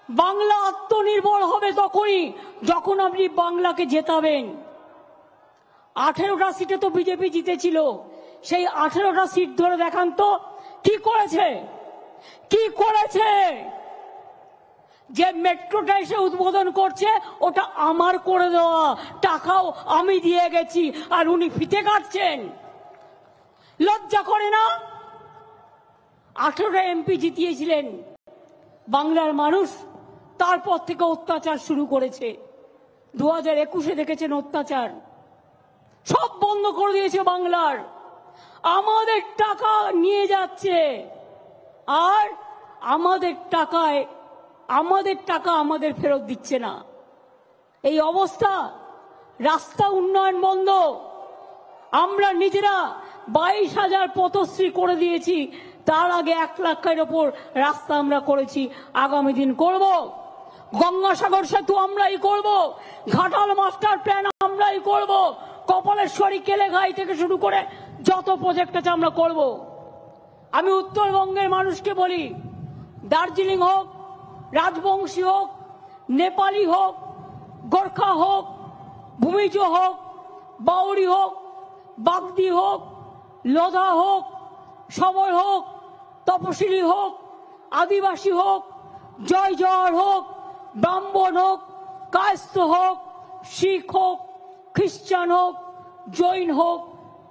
বাংলা আত্মনির্ভর হবে তখনই যখন আপনি বাংলাকে জেতাবেন। 18টা সিটে তো বিজেপি জিতেছিল, সেই 18টা সিট ধরে দেখান তো কি করেছে, কি করেছে। যে মেট্রোটা এসে উদ্বোধন করছে ওটা আমার করে দেওয়া, টাকাও আমি দিয়ে গেছি, আর উনি ফিতে কাটছেন। লজ্জা করে না? 18টা এমপি জিতিয়েছিলেন বাংলার মানুষ, তারপর থেকে অত্যাচার শুরু করেছে। 2021-এ দেখেছেন অত্যাচার সব বন্ধ করে দিয়েছে বাংলার। আমাদের টাকা নিয়ে যাচ্ছে, আর আমাদের টাকা আমাদের ফেরত দিচ্ছে না। এই অবস্থা। রাস্তা উন্নয়ন বন্ধ। আমরা নিজেরা 22,000 পথশ্রী করে দিয়েছি, তার আগে 1 লাখের ওপর রাস্তা আমরা করেছি, আগামী দিন করব। গঙ্গাসাগর সেতু আমরাই করব, ঘাটাল মাস্টার প্ল্যান আমরাই করব, কপালেশ্বরী কেলেঘাই থেকে শুরু করে যত প্রজেক্ট আছে আমরা করব। আমি উত্তরবঙ্গের মানুষকে বলি, দার্জিলিং হোক, রাজবংশী হোক, নেপালি হোক, গোর্খা হোক, ভূমিজ হোক, বাউরি হোক, বাগদি হোক, লোধা হোক, সবর হোক, তপশিলি হোক, আদিবাসী হোক, জয় জওয়ার হোক, ব্রাহ্মণ হোক, কায়স্থ হোক, শিখ হোক, খ্রিস্টান হোক, জৈন হোক,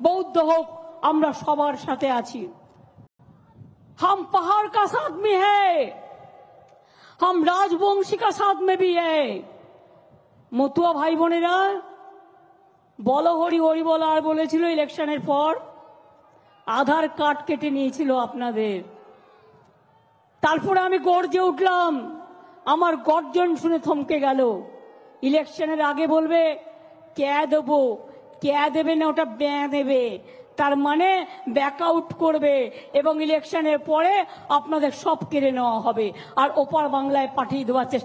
বৌদ্ধ হোক, আমরা সবার সাথে আছি। हम पहाड़ का साथ में है, हम राजवंशी का साथ में भी है। মতুয়া ভাই বোনেরা, বলো হরি হরি বলো আর বলেছিল ইলেকশনের পর আধার কার্ড কেটে নিয়েছিল আপনাদের। তারপরে আমি গর্জে উঠলাম, আমার গর্জন শুনে থমকে গেল। ইলেকশনের আগে বলবে কে দেবো, কে দেবে না, ওটা ব্যয় দেবে, তার মানে ব্যাকআউট করবে, এবং ইলেকশনের পরে আপনাদের সব কেড়ে নেওয়া হবে আর ওপার বাংলায় পাঠিয়ে দেওয়ার চেষ্টা